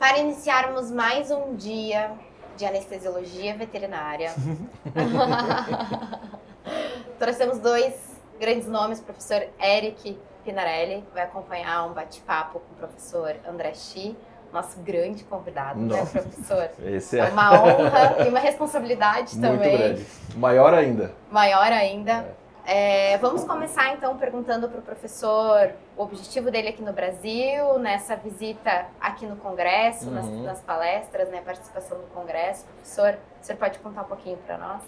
Para iniciarmos mais um dia de anestesiologia veterinária, trouxemos dois grandes nomes. O professor Eric Pinarelli vai acompanhar um bate-papo com o professor André Shi, nosso grande convidado, né, professor? Esse é uma honra e uma responsabilidade muito também. grande. Maior ainda. Maior ainda. Vamos começar então perguntando para o professor o objetivo dele aqui no Brasil, nessa visita aqui no Congresso, nas palestras, né, participação no Congresso. Professor, o senhor pode contar um pouquinho para nós?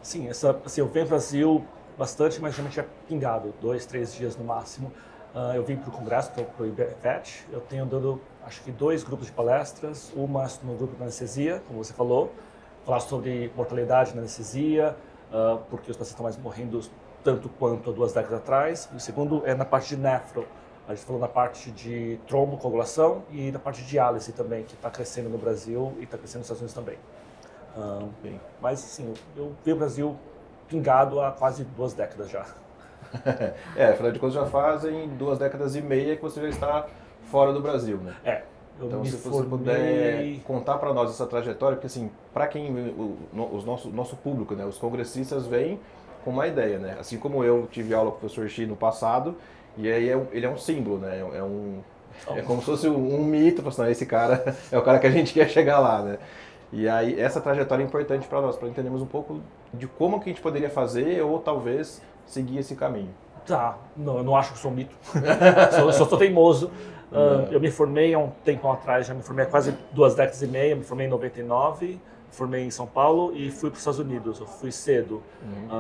Sim, eu venho ao Brasil bastante, mas geralmente é pingado, 2, 3 dias no máximo. Eu vim para o Congresso, para o IBVET. Eu tenho dado, acho que 2 grupos de palestras, uma no grupo de anestesia, como você falou, falar sobre mortalidade na anestesia, porque os pacientes estão mais morrendo tanto quanto há 2 décadas atrás. E o segundo é na parte de nefro. A gente falou na parte de trombocoagulação e na parte de diálise também, que está crescendo no Brasil e está crescendo nos Estados Unidos também. Mas, assim, eu vi o Brasil pingado há quase 2 décadas já. Afinal de contas já fazem 2 décadas e meia que você já está fora do Brasil, né? Então, se você puder contar para nós essa trajetória, porque assim, para quem nosso público, né, os congressistas vêm com uma ideia, né? Assim como eu tive aula com o professor Shi no passado, e aí ele é um símbolo, né? É como se fosse um mito, assim, esse cara é o cara que a gente quer chegar lá, né? E aí essa trajetória é importante para nós, para entendermos um pouco de como que a gente poderia fazer ou talvez seguir esse caminho. Não, eu não acho que sou um mito. Eu sou teimoso. Eu me formei há um tempo atrás, já me formei há quase 2 décadas e meia, me formei em 99, formei em São Paulo e fui para os Estados Unidos. Eu fui cedo.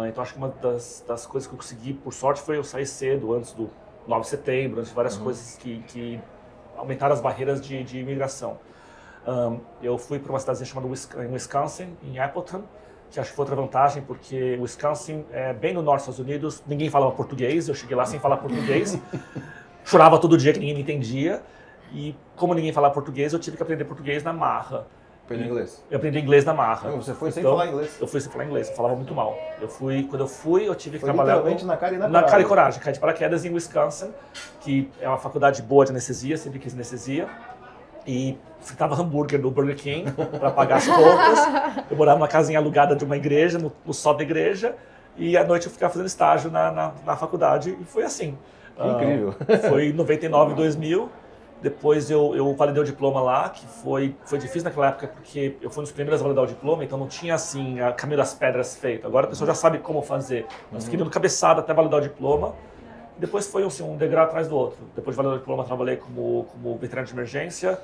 Então acho que uma das coisas que eu consegui, por sorte, foi eu sair cedo, antes do 9 de setembro, antes de várias coisas que aumentaram as barreiras de imigração. Eu fui para uma cidadezinha chamada Wisconsin, em Appleton, que acho que foi outra vantagem, porque Wisconsin é bem no norte dos Estados Unidos, ninguém falava português, eu cheguei lá sem falar português, chorava todo dia que ninguém me entendia, e como ninguém falava português, eu tive que aprender português na marra. Aprendeu inglês? Eu aprendi inglês na marra. Você foi sem falar inglês? Eu fui sem falar inglês, eu falava muito mal. Quando eu fui, eu tive que foi trabalhar... literalmente na cara e na coragem. Na cara e coragem, caí de paraquedas em Wisconsin, que é uma faculdade boa de anestesia, sempre quis anestesia. E fritava hambúrguer no Burger King para pagar as contas. Eu morava numa casinha alugada de uma igreja, no sol da igreja. E à noite eu ficava fazendo estágio na faculdade. E foi assim. Que incrível. Foi em 99, 2000. Depois eu validei o diploma lá, que foi difícil naquela época, porque eu fui um dos primeiros a validar o diploma, então não tinha assim a caminho das pedras feito. Agora a pessoa já sabe como fazer. Mas fiquei dando cabeçada até validar o diploma. Depois foi assim, um degrau atrás do outro. Depois de validar o diploma, trabalhei como veterinário de emergência,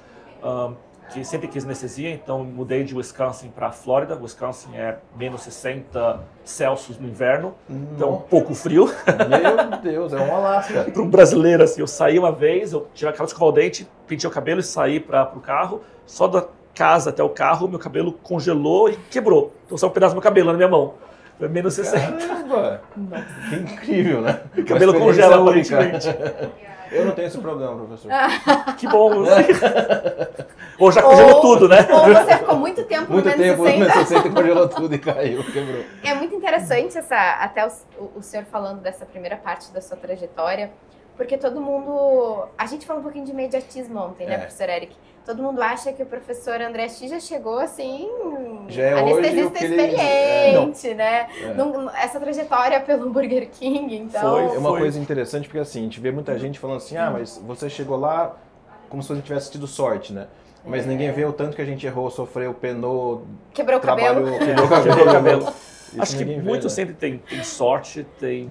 que sempre quis anestesia, então mudei de Wisconsin para Flórida. Wisconsin é menos 60 Celsius no inverno, então um pouco frio. Meu Deus, é um Alasca. Para um brasileiro, assim, eu saí uma vez, eu tirei aquela escovar o dente, pentei o cabelo e saí para o carro. Só da casa até o carro, meu cabelo congelou e quebrou. Então saiu um pedaço do meu cabelo na minha mão. Foi menos 60. Caramba! Que incrível, né? O cabelo congela aparentemente. Eu não tenho esse problema, professor. Que bom. Ou já congelou tudo, né? Ou você ficou muito tempo no menos 60. Muito tempo no 60 e congelou tudo e caiu, quebrou. É muito interessante até o senhor falando dessa primeira parte da sua trajetória, porque todo mundo... A gente falou um pouquinho de imediatismo ontem, né, professor Eric? Todo mundo acha que o professor André Shi já chegou assim, já é anestesista experiente, né? Essa trajetória pelo Burger King, então... É uma coisa interessante, porque assim, a gente vê muita gente falando assim, mas você chegou lá como se você tivesse tido sorte, né? Mas ninguém vê o tanto que a gente errou, sofreu, penou, quebrou o cabelo. Quebrou o cabelo. Acho que muito sempre tem sorte, tem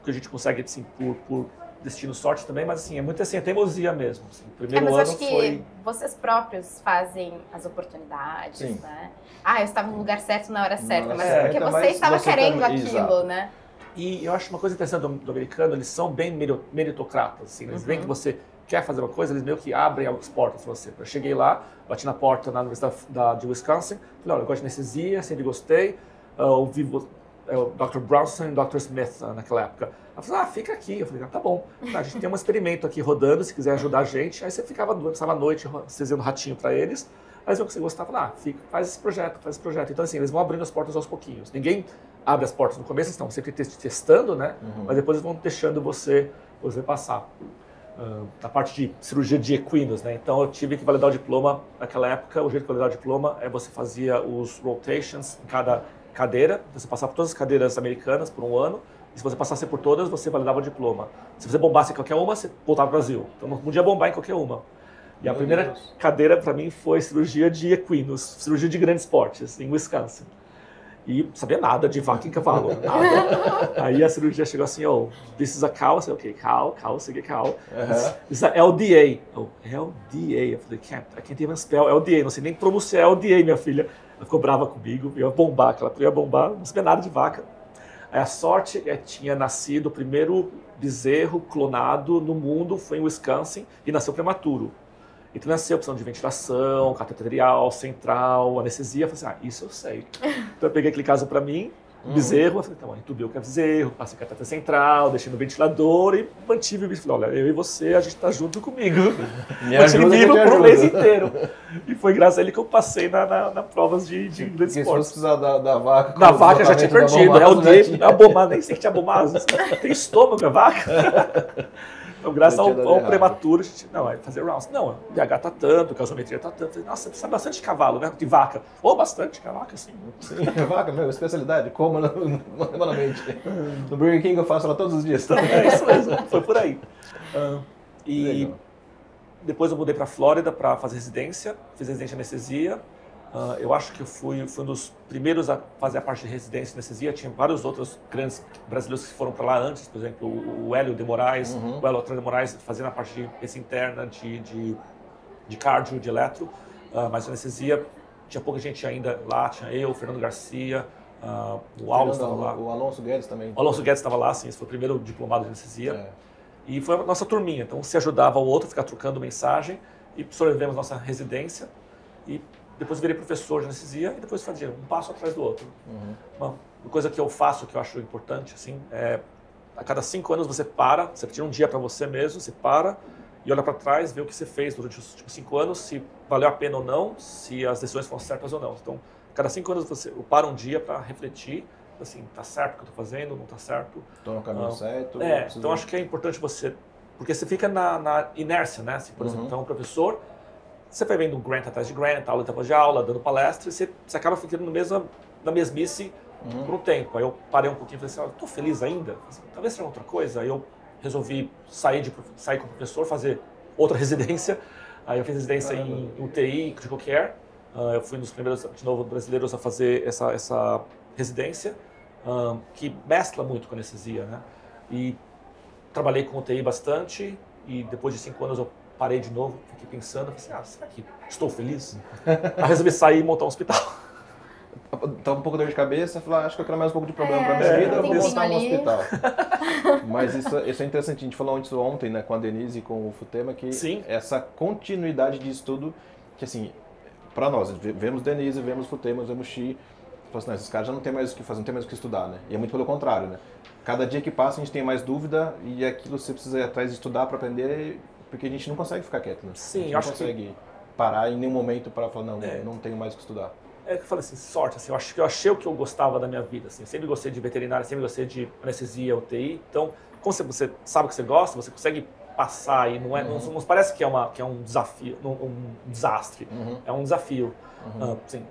que a gente consegue, assim, por destino sorte também, mas assim, é muito assim, é teimosia mesmo. Assim. Primeiro mas ano acho que vocês próprios fazem as oportunidades, né? Eu estava no lugar certo na hora certa, mas porque você estava querendo aquilo, né? E eu acho uma coisa interessante do americano, eles são bem meritocratas, assim, eles veem que você quer fazer uma coisa, eles meio que abrem as portas para você. Eu cheguei lá, bati na porta na Universidade de Wisconsin, falei, olha, eu gosto de anestesia, sempre gostei, ouvi o Dr. Brownson e o Dr. Smith naquela época. Ela falou, fica aqui. Eu falei, tá bom. A gente tem um experimento aqui rodando, se quiser ajudar a gente. Aí você passava a noite fazendo ratinho para eles. Aí você gostava, faz esse projeto. Então assim, eles vão abrindo as portas aos pouquinhos. Ninguém abre as portas no começo, estão sempre testando, né? Mas depois eles vão deixando você passar. na parte de cirurgia de equinos, né? Então eu tive que validar o diploma naquela época. O jeito de validar o diploma é você fazia os rotations em cada cadeira, você passava por todas as cadeiras americanas por um ano, e se você passasse por todas, você validava o diploma. Se você bombasse em qualquer uma, você voltava para o Brasil. Então não podia bombar em qualquer uma. E a primeira cadeira para mim foi cirurgia de equinos, cirurgia de grandes portes, em Wisconsin. E não sabia nada de vaca em cavalo, nada. Aí a cirurgia chegou assim, oh, this is a cow. Eu falei, ok, cow, segui cow. This is a LDA. Oh, LDA. Eu falei, I can't even spell LDA. Não sei nem pronunciar LDA, minha filha. Ela ficou brava comigo, eu ia bombar, que ela ia bombar, não sabia nada de vaca. Aí a sorte é que tinha nascido o primeiro bezerro clonado no mundo, foi em Wisconsin, e nasceu prematuro. Então nasceu opção de ventilação, cateterial, central, anestesia. Eu falei assim, isso eu sei. Então eu peguei aquele caso para mim, bezerro, eu falei, então, entubei o bezerro, passei cateter central, deixei no ventilador e mantive o bicho. Falei, olha, eu e você, a gente tá junto comigo. Mantive vivo por um mês inteiro. E foi graças a ele que eu passei na provas de grandes esportes. Se fosse precisar da vaca... Da vaca eu já tinha perdido, é o dele, a bombar, nem sei que tinha bombado. Tem estômago a vaca? Então, graças ao prematuro, a gente, não, vai fazer rounds. Não, o BH tá tanto, o gasometria tá tanto. Nossa, você sabe bastante de cavalo, né? De vaca. Ou bastante, de vaca, sim. Sim, vaca, meu, especialidade, como humanamente. No Burger King eu faço ela todos os dias. É isso mesmo, foi por aí. E depois eu mudei para a Flórida para fazer residência, fiz residência em anestesia. Eu acho que eu fui um dos primeiros a fazer a parte de residência em anestesia. Tinha vários outros grandes brasileiros que foram para lá antes, por exemplo, o Hélio de Moraes, o Hélio de Moraes fazendo a parte de peça interna, de cardio, de eletro, mas anestesia tinha pouca gente ainda lá, tinha eu, o Fernando Garcia, o Alonso estava lá. O Alonso Guedes também. O Alonso Guedes estava lá, sim, esse foi o primeiro diplomado de anestesia. E foi a nossa turminha, então se ajudava o outro, ficar trocando mensagem, e sobrevivemos nossa residência. E depois virei professor de anestesia e depois fazia um passo atrás do outro. Uma coisa que eu faço, que eu acho importante, assim, é a cada 5 anos você para, você tira um dia para você mesmo, você para e olha para trás, vê o que você fez durante os últimos 5 anos, se valeu a pena ou não, se as decisões foram certas ou não. Então, a cada 5 anos você para um dia para refletir, assim, tá certo o que eu estou fazendo, não tá certo. Estou no caminho certo. Então acho que é importante você, porque você fica na inércia, né? Se, por exemplo, então um professor, você vai vendo grant atrás de grant, aula atrás de aula, dando palestra, e você acaba ficando na mesmice por um tempo. Aí eu parei um pouquinho e falei assim, estou feliz ainda? Talvez seja outra coisa. Aí eu resolvi sair com o professor, fazer outra residência. Aí eu fiz residência em UTI, critical care. Eu fui um dos primeiros, de novo, brasileiros a fazer essa residência, que mescla muito com anestesia, né? E trabalhei com UTI bastante, e depois de 5 anos eu parei de novo, fiquei pensando, falei assim, será que estou feliz? Aí resolvi sair e montar um hospital. Tá um pouco de dor de cabeça, falei, acho que eu quero mais um pouco de problema para minha vida, eu vou montar um hospital. Mas isso é interessante, a gente falou isso ontem, né, com a Denise e com o Futema, que essa continuidade de estudo, que assim, para nós, vemos Denise, vemos Futema, vemos Xi, assim, esses caras já não tem mais o que fazer, não tem mais o que estudar, né? E é muito pelo contrário, né? Cada dia que passa a gente tem mais dúvida e aquilo você precisa ir atrás de estudar para aprender, porque a gente não consegue ficar quieto, né? Sim, a gente não consegue parar em nenhum momento para falar, não, não tenho mais o que estudar. É que eu falei assim, sorte, assim, eu acho que eu achei o que eu gostava da minha vida, assim, sempre gostei de veterinária, sempre gostei de anestesia, UTI, então, como você sabe o que você gosta, você consegue passar e não parece que é um desafio, um desastre, é um desafio. Assim,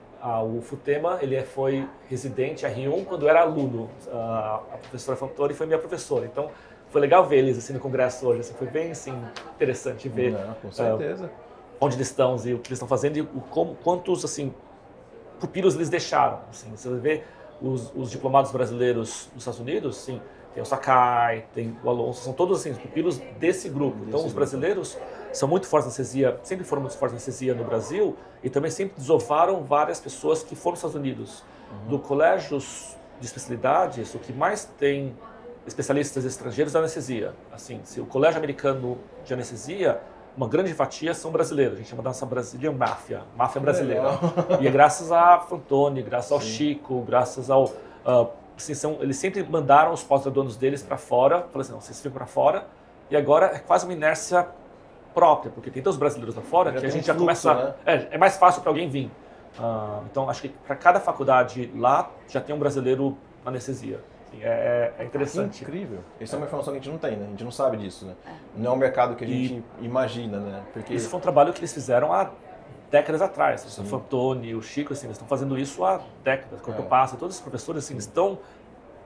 o Futema, ele foi residente R1 quando era aluno, a professora Fantori foi minha professora, então foi legal ver eles assim no congresso hoje, assim, foi bem assim, interessante ver com certeza. Onde eles estão e o que eles estão fazendo e quantos assim, pupilos eles deixaram. Assim, você vê os diplomados brasileiros dos Estados Unidos, sim, tem o Sakai, tem o Alonso, são todos assim, os pupilos desse grupo. Então os brasileiros são muito fortes na anestesia, sempre foram muito fortes na anestesia no Brasil e também sempre desovaram várias pessoas que foram aos Estados Unidos. Do colégios de especialidades, o que mais tem especialistas estrangeiros é a anestesia. Assim, se o colégio americano de anestesia, uma grande fatia são brasileiros. A gente chama da nossa Brazilian máfia brasileira. E é graças a Fantoni, graças ao Chico, graças ao... assim, eles sempre mandaram os pós-graduandos deles para fora. Falaram assim, não, vocês ficam para fora. E agora é quase uma inércia própria, porque tem tantos brasileiros lá fora que a gente já começa... Né? É mais fácil para alguém vir. Então, acho que para cada faculdade lá já tem um brasileiro na anestesia. É interessante. Incrível. Isso é uma informação que a gente não tem, né? A gente não sabe disso, né? Não é um mercado que a gente imagina, né? Porque isso foi um trabalho que eles fizeram há décadas atrás. O Fantoni, o Chico, assim, eles estão fazendo isso há décadas. Quando passa, todos os professores, assim, estão...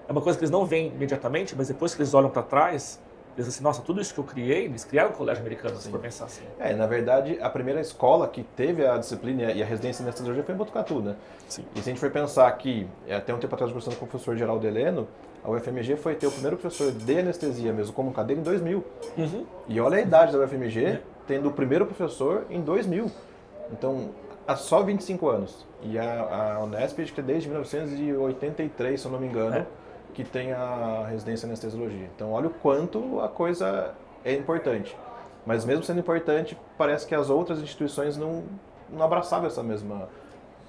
É uma coisa que eles não veem imediatamente, mas depois que eles olham para trás, eles dizem assim, nossa, tudo isso que eu criei, eles criaram um colégio americano, se for pensar assim. Na verdade, a primeira escola que teve a disciplina e a residência em anestesiologia foi em Botucatu, né? Sim. E se a gente for pensar que, até um tempo atrás, conversando com o professor Geraldo Heleno, a UFMG foi ter o primeiro professor de anestesia mesmo, como cadeira, em 2000. E olha a idade da UFMG, tendo o primeiro professor em 2000. Então, há só 25 anos. E a Unesp, acho que é desde 1983, se eu não me engano, que tem a residência em anestesiologia. Então, olha o quanto a coisa é importante. Mas mesmo sendo importante, parece que as outras instituições não abraçavam essa mesma...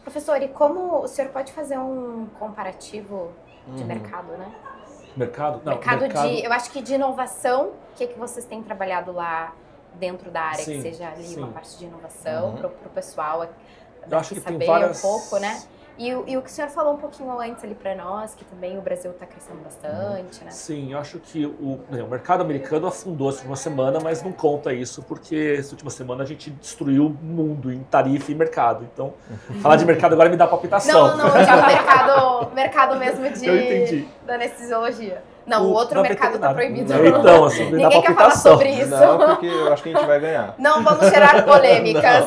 Professor, e como o senhor pode fazer um comparativo de mercado, né? Mercado? Não, mercado de, eu acho que de inovação, o que vocês têm trabalhado lá dentro da área, que seja ali uma parte de inovação para o pessoal eu acho que saber tem várias... um pouco, né? E o que o senhor falou um pouquinho antes ali para nós, que também o Brasil está crescendo bastante, né? Sim, eu acho que o mercado americano afundou essa última semana, mas não conta isso, porque essa última semana a gente destruiu o mundo em tarifa e mercado. Então, falar de mercado agora me dá palpitação. Não, eu digo mercado mesmo da anestesiologia. Não, o outro mercado está proibido. Então, assim, me dá palpitação. Ninguém quer falar sobre isso. Não, porque eu acho que a gente vai ganhar. Não vamos gerar polêmicas.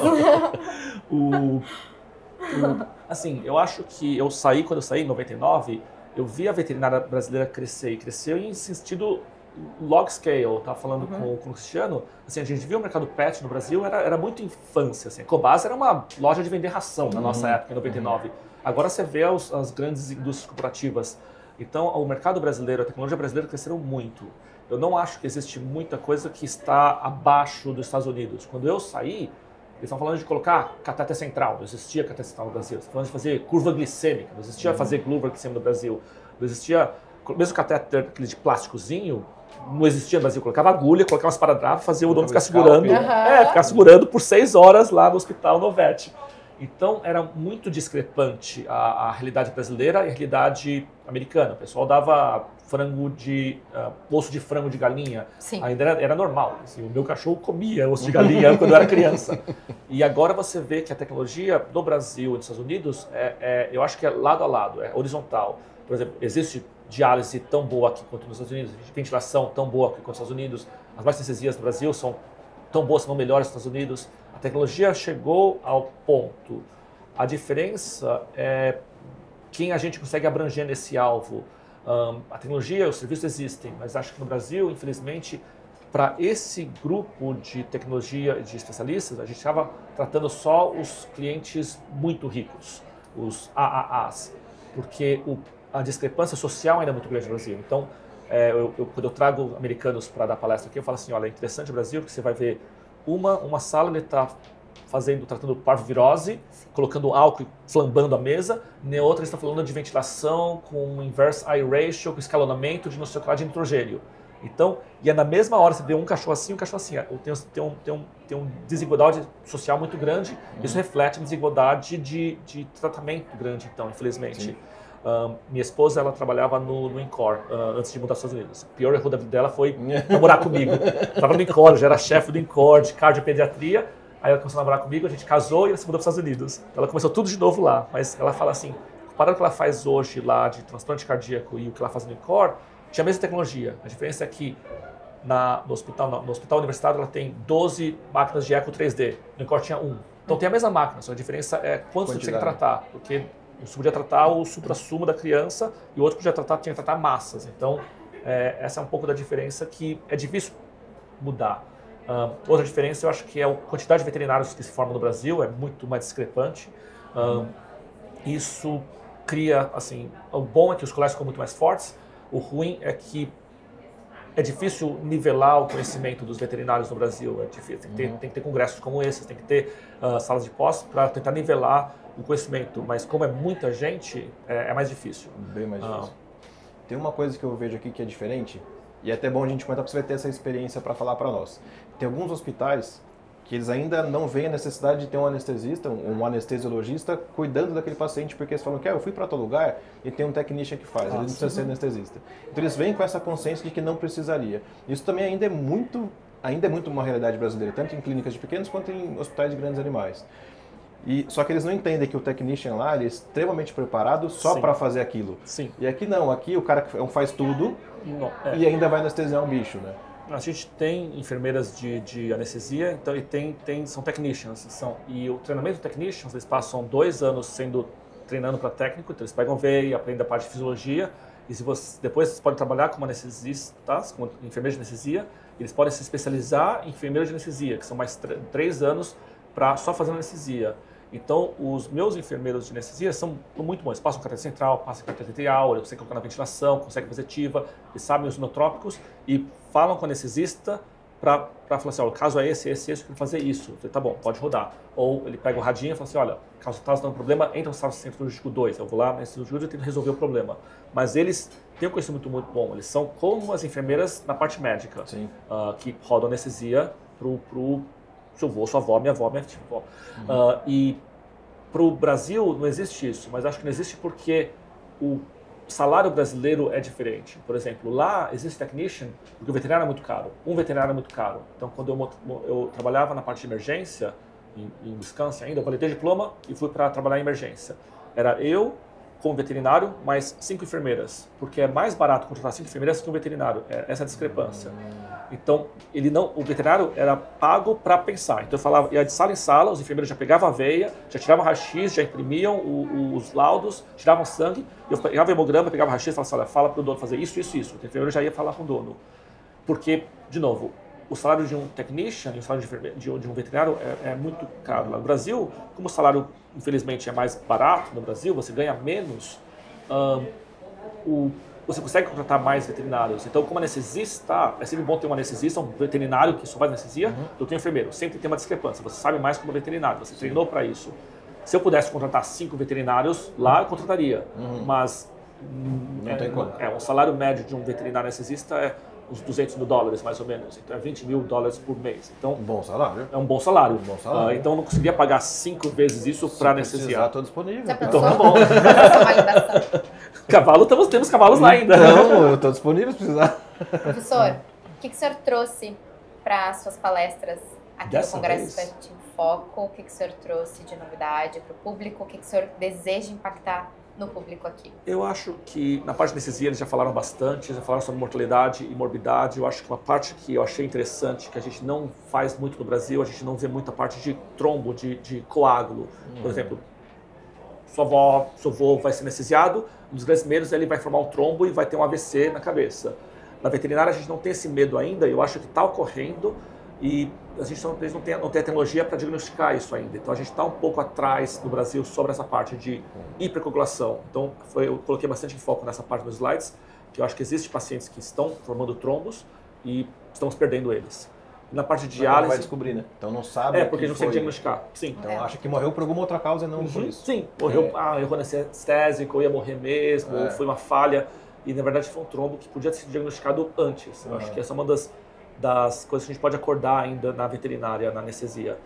Assim, eu acho que quando eu saí em 99, eu vi a veterinária brasileira crescer, e cresceu em sentido log scale. Eu estava falando com o Cristiano, assim, a gente viu o mercado pet no Brasil, era muito infância, assim. A Cobasa era uma loja de vender ração na nossa época, em 99. Agora você vê as grandes indústrias corporativas. Então, o mercado brasileiro, a tecnologia brasileira cresceram muito. Eu não acho que existe muita coisa que está abaixo dos Estados Unidos. Quando eu saí, eles estão falando de colocar catéter central, não existia catéter central no Brasil. Eles estão falando de fazer curva glicêmica, não existia fazer curva glicêmica no Brasil. Não existia, mesmo catéter aquele de plásticozinho, não existia no Brasil. Colocava agulha, colocava umas esparadrapo, fazia o dono ficar segurando. Ficar segurando por 6 horas lá no hospital Novete. Então, era muito discrepante a realidade brasileira e a realidade americana. O pessoal dava frango osso de frango de galinha. Sim. Ainda era normal. Assim, o meu cachorro comia osso de galinha quando eu era criança. E agora você vê que a tecnologia do Brasil e dos Estados Unidos, eu acho que é lado a lado, é horizontal. Por exemplo, existe diálise tão boa aqui quanto nos Estados Unidos, ventilação tão boa aqui quanto nos Estados Unidos, as mais anestesias do Brasil são tão boas, se não melhores nos Estados Unidos. A tecnologia chegou ao ponto. A diferença é quem a gente consegue abranger nesse alvo. A tecnologia, os serviços existem, mas acho que no Brasil, infelizmente, para esse grupo de tecnologia de especialistas, a gente estava tratando só os clientes muito ricos, os AAAs, porque a discrepância social ainda é muito grande no Brasil. Então, quando eu trago americanos para dar palestra aqui, eu falo assim, olha, é interessante o Brasil, porque você vai ver uma sala, ele está tratando parvovirose, colocando álcool e flambando a mesa. Na outra, eles estão falando de ventilação com inverse eye ratio, com escalonamento de não sei o que lá de nitrogênio. Então, e é na mesma hora, você vê um cachorro assim, tem uma desigualdade social muito grande. Isso reflete a desigualdade de tratamento grande, então, infelizmente. Minha esposa, ela trabalhava no INCOR antes de mudar para os Estados Unidos. O pior erro da vida dela foi namorar comigo. Estava no INCOR, já era chefe do INCOR de cardiopediatria. Aí ela começou a namorar comigo, a gente casou e ela se mudou para os Estados Unidos. Então, ela começou tudo de novo lá. Mas ela fala assim, comparado com o que ela faz hoje lá de transplante cardíaco e o que ela faz no INCOR, tinha a mesma tecnologia. A diferença é que no hospital universitário ela tem 12 máquinas de eco 3D. No INCOR tinha 1. Então tem a mesma máquina, só a diferença é quantos você tem que tratar. Porque um podia tratar o supra-sumo da criança e o outro tinha que tratar massas. Então, essa é um pouco da diferença que é difícil mudar. Outra diferença, eu acho que é a quantidade de veterinários que se formam no Brasil, é muito mais discrepante. Isso cria, assim, o bom é que os colégios ficam muito mais fortes, o ruim é que é difícil nivelar o conhecimento dos veterinários no Brasil, é difícil, tem que ter congressos como esses, tem que ter salas de pós para tentar nivelar o conhecimento, mas como é muita gente, é mais difícil. Bem mais difícil. Tem uma coisa que eu vejo aqui que é diferente, e é até bom a gente comentar, porque você vai ter essa experiência para falar para nós. Tem alguns hospitais que eles ainda não veem a necessidade de ter um anestesista, um anestesiologista cuidando daquele paciente, porque eles falam que eu fui para tal lugar e tem um technician que faz, ele não precisa ser anestesista. Então eles vêm com essa consciência de que não precisaria. Isso também ainda é muito uma realidade brasileira, tanto em clínicas de pequenos quanto em hospitais de grandes animais. Só que eles não entendem que o technician lá ele é extremamente preparado só para fazer aquilo. Sim. E aqui não, aqui o cara faz tudo e ainda vai anestesiar um bicho, né? A gente tem enfermeiras de anestesia, então são technicians. E o treinamento de technicians, eles passam 2 anos treinando para técnico, então eles pegam veia, aprendem a parte de fisiologia, e depois vocês podem trabalhar como anestesistas, como enfermeiros de anestesia, eles podem se especializar em enfermeiros de anestesia, que são mais 3 anos para só fazer anestesia. Então, os meus enfermeiros de anestesia são muito bons. Eles passam cateter central, passam cateter arterial, eles conseguem colocar na ventilação, conseguem fazer ativa, eles sabem os inotrópicos e falam com o anestesista para falar assim, olha, o caso é esse, eu quero fazer isso. Eu falei, tá bom, pode rodar. Ou ele pega o radinho e fala assim, olha, caso está dando problema, entra no centro cirúrgico 2. Eu vou lá no centro cirúrgico e tento resolver o problema. Mas eles têm um conhecimento muito bom. Eles são como as enfermeiras na parte médica, que rodam anestesia pro seu avô, sua avó, minha avó, minha avó. E para o Brasil não existe isso, mas acho que não existe porque o salário brasileiro é diferente. Por exemplo, lá existe technician, porque o veterinário é muito caro. Um veterinário é muito caro. Então, quando eu trabalhava na parte de emergência, em Wisconsin ainda, eu validei diploma e fui para trabalhar em emergência. Era eu, como veterinário, mais 5 enfermeiras, porque é mais barato contratar 5 enfermeiras que um veterinário. Essa é a discrepância. Então, o veterinário era pago para pensar. Então, eu falava, ia de sala em sala, os enfermeiros já pegavam a veia, já tiravam raio-x, já imprimiam os laudos, tiravam sangue, eu pegava o hemograma, pegava o raio-x e falava assim, olha, fala para o dono fazer isso, isso, isso. O enfermeiro já ia falar com o dono. Porque, de novo, o salário de um technician e o salário de um veterinário é muito caro. Lá no Brasil, como o salário, infelizmente, é mais barato no Brasil, você ganha menos, você consegue contratar mais veterinários. Então, como anestesista, é sempre bom ter um anestesista, um veterinário que só faz anestesia, do que um enfermeiro. Sempre tem uma discrepância. Você sabe mais como veterinário, você treinou para isso. Se eu pudesse contratar 5 veterinários, lá eu contrataria. Mas não tem como. O salário médio de um veterinário anestesista é uns $200 mil, mais ou menos. Então, é $20 mil por mês. Então, um bom salário. É um bom salário. Um bom salário. Então, eu não conseguiria pagar 5 vezes isso para anestesiar. Estou disponível. Então, tá bom. Temos cavalos lá ainda. Não, eu estou disponível se precisar. Professor, o que o senhor trouxe para as suas palestras aqui no Congresso Estudantil em Foco? O que o senhor trouxe de novidade para o público? O que o senhor deseja impactar no público aqui? Eu acho que na parte de anestesia eles já falaram bastante, já falaram sobre mortalidade e morbidade. Eu acho que uma parte que eu achei interessante, que a gente não faz muito no Brasil, a gente não vê muita parte de trombo, de coágulo. Por exemplo, sua avó, seu avô vai ser anestesiado, um dos grandes medos ele vai formar um trombo e vai ter um AVC na cabeça. Na veterinária a gente não tem esse medo ainda, eu acho que está ocorrendo e a gente não tem a tecnologia para diagnosticar isso ainda. Então a gente está um pouco atrás no Brasil sobre essa parte de hipercoagulação. Então eu coloquei bastante foco nessa parte dos slides, que eu acho que existem pacientes que estão formando trombos e estamos perdendo eles. Na parte de diálise... Não vai descobrir, né? Então não sabe. Porque não consegue diagnosticar. Sim. Então acha que morreu por alguma outra causa e não por isso. Sim, morreu, errou anestésico, ou ia morrer mesmo, ou foi uma falha. E na verdade foi um trombo que podia ter sido diagnosticado antes. Eu acho que essa é uma das coisas que a gente pode acordar ainda na veterinária, na anestesia.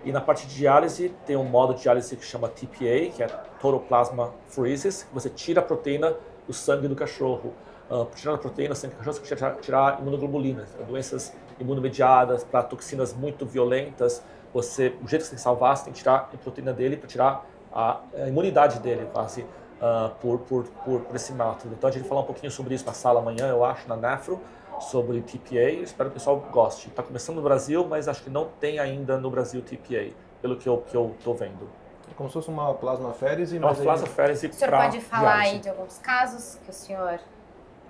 E na parte de diálise, tem um modo de diálise que chama TPA, que é Total Plasma Pheresis, que você tira a proteína do sangue do cachorro. Tirando a proteína do sangue do cachorro, você precisa tirar imunoglobulinas, doenças imunomediadas, para toxinas muito violentas. O jeito que você tem que salvar, você tem que tirar a proteína dele para tirar a imunidade dele, quase, por esse método. Então a gente vai falar um pouquinho sobre isso na sala amanhã, eu acho, na Nefro, sobre TPA. Eu espero que o pessoal goste. Está começando no Brasil, mas acho que não tem ainda no Brasil TPA, pelo que eu estou vendo. É como se fosse uma plasmaférese. Uma plasmaférese. O senhor pode falar aí de alguns casos que o senhor...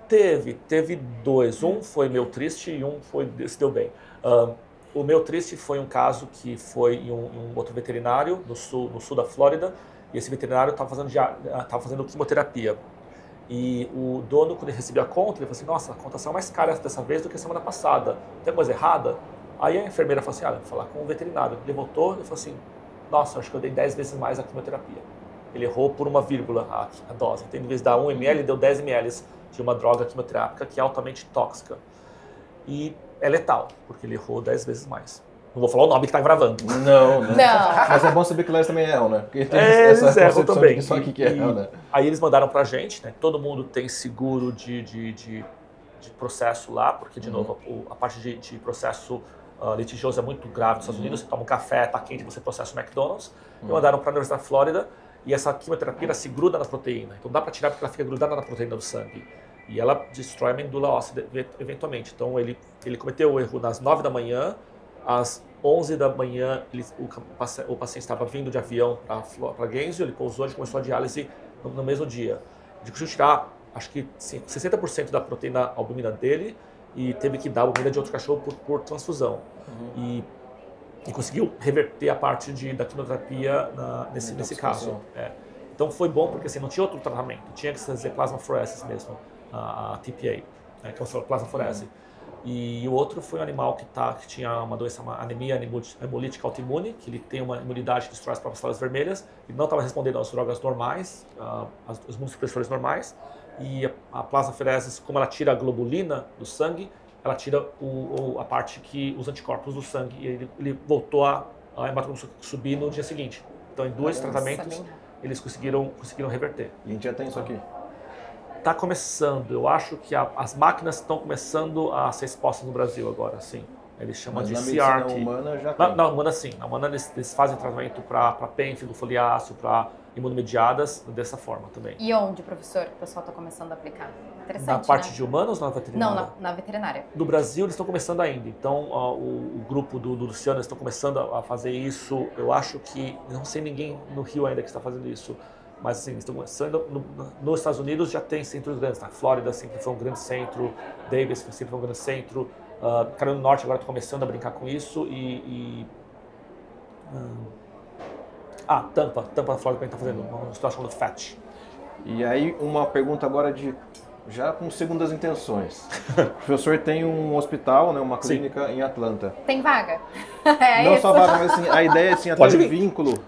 Teve 2. Um foi meu triste e um se deu bem. O meu triste foi um caso que foi em um outro veterinário no sul da Flórida, e esse veterinário estava fazendo quimioterapia. E o dono, quando ele recebeu a conta, ele falou assim, nossa, a conta saiu mais cara dessa vez do que a semana passada. Tem coisa errada? Aí a enfermeira falou assim, vou falar com o veterinário. Ele voltou e falou assim, nossa, acho que eu dei 10 vezes mais a quimioterapia. Ele errou por 1,, a dose. Então, em vez de dar 1 ml, ele deu 10 ml de uma droga quimioterápica que é altamente tóxica. E é letal, porque ele errou 10 vezes mais. Não vou falar o nome que tá gravando. Não. Mas é bom saber que lá eles também erram, né? Porque tem eles erram também. Só que erram, né? Aí eles mandaram pra gente, né? Todo mundo tem seguro de processo lá, porque, de novo, a parte de processo litigioso é muito grave nos Estados Unidos. Você toma um café, tá quente, você processa o McDonald's. E mandaram pra Universidade da Flórida. E essa quimioterapia ela se gruda na proteína. Então, não dá pra tirar porque ela fica grudada na proteína do sangue. E ela destrói a medula óssea eventualmente. Então, ele cometeu o erro nas 9 da manhã. Às 11 da manhã, o paciente estava vindo de avião para Gainesville, ele pousou, a gente começou a diálise no mesmo dia. A gente conseguiu tirar, acho que 60% da proteína albumina dele e teve que dar a albumina de outro cachorro por transfusão. E conseguiu reverter a parte da quimioterapia nesse caso. Então foi bom porque assim, não tinha outro tratamento, tinha que fazer plasmapheresis mesmo, a TPA, que é o plasmapherese. E o outro foi um animal que tinha uma doença, uma anemia hemolítica autoimune, que ele tem uma imunidade que destrói as próprias células vermelhas, ele não estava respondendo às drogas normais, os imunossupressores normais, e a plasmapheresis, como ela tira a globulina do sangue, ela tira a parte que os anticorpos do sangue, e ele voltou a hematocrit subir no dia seguinte. Então, em 2 tratamentos, eles conseguiram reverter. E a gente já tem isso aqui? Está começando, eu acho que as máquinas estão começando a ser expostas no Brasil agora, sim. Eles chamam de CRT. Na humana já tem. Na humana sim, na humana eles fazem tratamento para pênfigo, foliáceo, para imunomediadas, dessa forma também. E onde, professor, o pessoal está começando a aplicar? Interessante, na parte de humanos ou na veterinária? Não, na veterinária. No Brasil eles estão começando ainda, então o grupo do Luciano estão começando a fazer isso. Eu acho que, não sei ninguém no Rio ainda que está fazendo isso, mas assim, estão começando. Nos Estados Unidos já tem centros grandes, na Flórida sempre foi um grande centro, Davis sempre foi um grande centro, Carolina do Norte agora está começando a brincar com isso Tampa da Flórida também está fazendo uma situação chamada FAT. E aí uma pergunta agora já com segundas intenções. O professor tem um hospital, né, uma clínica em Atlanta. Tem vaga? Não só vaga, mas assim, a ideia é assim, até vínculo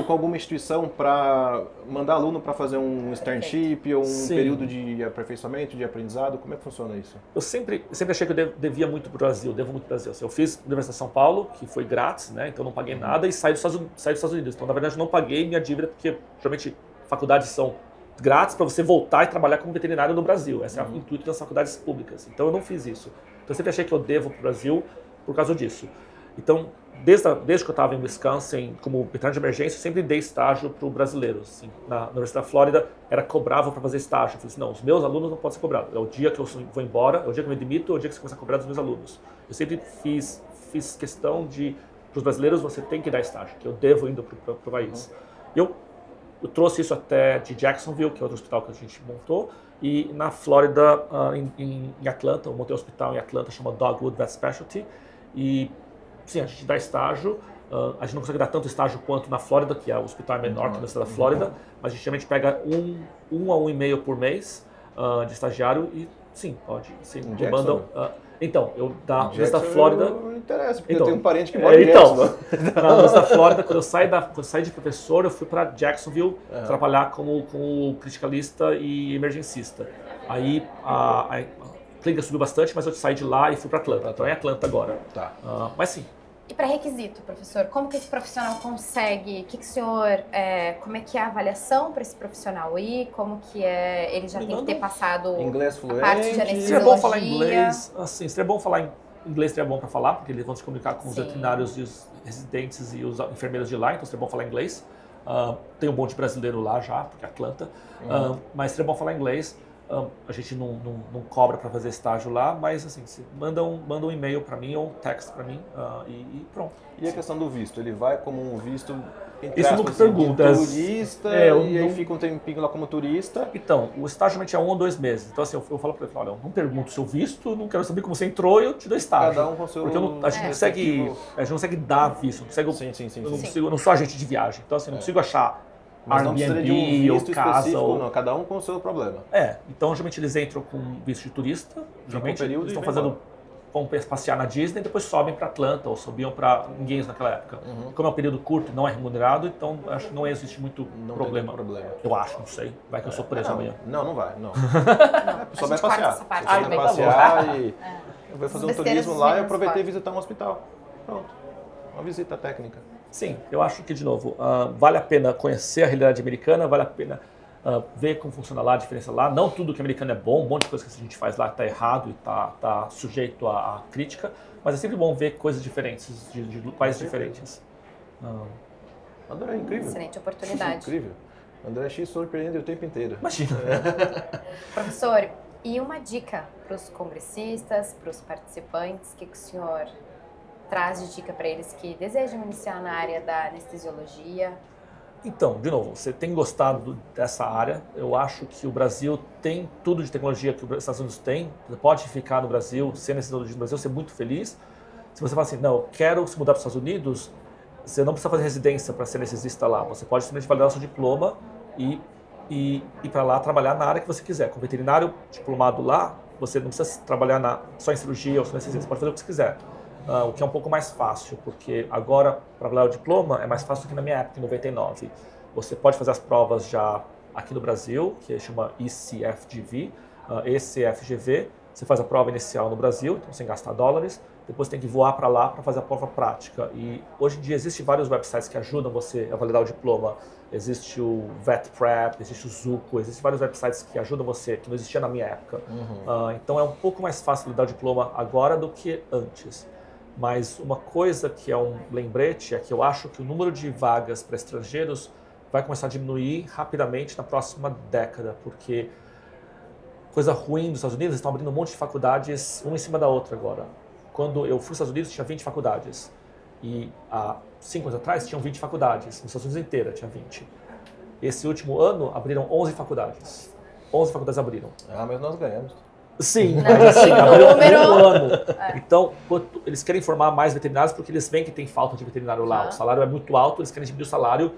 com alguma instituição para mandar aluno para fazer um externship ou um período de aperfeiçoamento, de aprendizado. Como é que funciona isso? Eu sempre achei que eu devia muito para o Brasil, devo muito para o Brasil. Assim, eu fiz Universidade de São Paulo, que foi grátis, né, então não paguei nada, e saí dos Estados Unidos. Então, na verdade, eu não paguei minha dívida, porque geralmente faculdades são grátis para você voltar e trabalhar como veterinário no Brasil. Esse é o intuito das faculdades públicas. Então eu não fiz isso. Então eu sempre achei que eu devo para o Brasil por causa disso. Então, desde que eu estava em Wisconsin como veterinário de emergência, eu sempre dei estágio para os brasileiros. Assim, na Universidade da Flórida, era cobrável para fazer estágio. Eu falei assim, não, os meus alunos não podem ser cobrados. É o dia que eu vou embora, é o dia que eu me demito, é o dia que você começa a cobrar dos meus alunos. Eu sempre fiz questão para os brasileiros, você tem que dar estágio, que eu devo indo para o país. Eu trouxe isso até de Jacksonville, que é outro hospital que a gente montou, e na Flórida, em Atlanta, eu montei um hospital em Atlanta, chama Dogwood Vet Specialty, e sim, a gente dá estágio, a gente não consegue dar tanto estágio quanto na Flórida, que é o hospital menor que na cidade da Flórida, mas a gente geralmente pega 1 a 1,5 por mês de estagiário e sim, pode, sim, mandam. Então, eu da Universidade da Flórida. Não interessa, porque eu tenho um parente que mora em Jackson. Na Universidade da Flórida, quando eu saí de professor, eu fui para Jacksonville trabalhar como criticalista e emergencista. Aí a clínica subiu bastante, mas eu saí de lá e fui para Atlanta. Então é Atlanta agora. Tá. Mas sim. E para requisito, professor, como que esse profissional consegue? O senhor, como é que é a avaliação para esse profissional ir? Como que é? Ele já tem que ter passado inglês fluente. A parte de anestesiologia. Seria bom falar inglês, assim, seria bom falar inglês, seria bom para falar, porque eles vão se comunicar com os veterinários e os residentes e os enfermeiros de lá, então seria bom falar inglês. Tem um monte de brasileiro lá já, porque é Atlanta, mas seria bom falar inglês. A gente não cobra para fazer estágio lá, mas assim, manda um e-mail para mim ou um text para mim e pronto. E a questão do visto? Ele vai como um visto, isso nunca pergunta. Turista, e aí fica um tempinho lá como turista? Então, o estágio geralmente é 1 ou 2 meses. Então assim, eu falo para ele, olha, eu não pergunto o seu visto, não quero saber como você entrou e eu te dou estágio. Cada um com o seu... Porque a gente não consegue dar visto, eu não sou agente de viagem. Então assim, não consigo achar... Mas não precisa de um visto específico, não. Cada um com o seu problema. Então geralmente eles entram com visto de turista, geralmente eles estão vão passear na Disney e depois sobem para Atlanta ou subiam para Guinness naquela época. Como é um período curto e não é remunerado, então acho que não existe muito problema. Eu acho, não sei. Vai que eu sou preso amanhã. Não vai. Não. Só vai passear. Você vai passear e vai fazer um turismo lá e aproveitei e visitar um hospital. Pronto. uma visita técnica. Sim, eu acho que, de novo, vale a pena conhecer a realidade americana, vale a pena ver como funciona lá, a diferença lá. Não tudo que americano é bom, um monte de coisa que a gente faz lá está errado e está sujeito à crítica, mas é sempre bom ver coisas diferentes, de países diferentes. André, é incrível. Excelente oportunidade. Incrível. André X surpreende o tempo inteiro. Imagina. Professor, e uma dica para os congressistas, para os participantes, o que o senhor traz de dica para eles que desejam iniciar na área da anestesiologia? Então, de novo, você tem gostado dessa área. Eu acho que o Brasil tem tudo de tecnologia que os Estados Unidos têm. Você pode ficar no Brasil, ser anestesiologista no Brasil, ser muito feliz. Se você fala assim, não, eu quero se mudar para os Estados Unidos, você não precisa fazer residência para ser anestesista lá. Você pode simplesmente validar o seu diploma e ir para lá trabalhar na área que você quiser. Com veterinário diplomado lá, você não precisa trabalhar só em cirurgia ou só anestesia, você pode fazer o que você quiser. O que é um pouco mais fácil, porque agora, para validar o diploma, é mais fácil do que na minha época, em 99. Você pode fazer as provas já aqui no Brasil, que chama ECFGV, ECFGV. Você faz a prova inicial no Brasil, então sem gastar dólares. Depois tem que voar para lá para fazer a prova prática. E hoje em dia existem vários websites que ajudam você a validar o diploma. Existe o VetPrep, existe o Zuko, existem vários websites que ajudam você, que não existia na minha época. Então é um pouco mais fácil validar o diploma agora do que antes. Mas uma coisa que é um lembrete é que eu acho que o número de vagas para estrangeiros vai começar a diminuir rapidamente na próxima década, porque coisa ruim dos Estados Unidos, eles estão abrindo um monte de faculdades, uma em cima da outra agora. Quando eu fui aos Estados Unidos, tinha 20 faculdades. E há 5 anos atrás, tinham 20 faculdades. Nos Estados Unidos inteira tinha 20. Esse último ano, abriram 11 faculdades. 11 faculdades abriram. Mas nós ganhamos. Sim, mas assim, abriu um ano. É. Então, eles querem formar mais veterinários porque eles veem que tem falta de veterinário lá. O salário é muito alto, eles querem diminuir o salário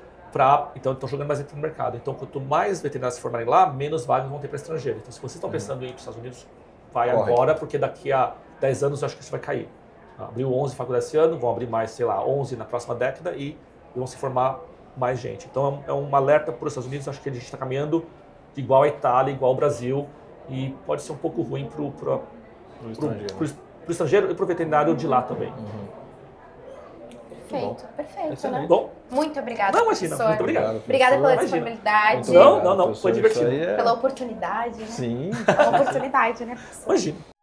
então estão jogando mais veterinário no mercado. Então, quanto mais veterinários se formarem lá, menos vagas vão ter para estrangeiro. Então, se vocês estão pensando em ir para os Estados Unidos, vai agora, porque daqui a 10 anos eu acho que isso vai cair. Abriu 11 faculdades esse ano, vão abrir mais, sei lá, 11 na próxima década e vão se formar mais gente. Então, é um alerta para os Estados Unidos. Acho que a gente está caminhando igual a Itália, igual ao Brasil. E pode ser um pouco ruim para o estrangeiro e para o veterinário de lá também. Perfeito, perfeito, né? Bom, muito obrigada, não, imagina, professor. muito obrigado. Obrigada pela Imagina. disponibilidade. Não, foi divertido. Pela oportunidade, né? Sim. É uma oportunidade, né, professor? Imagina.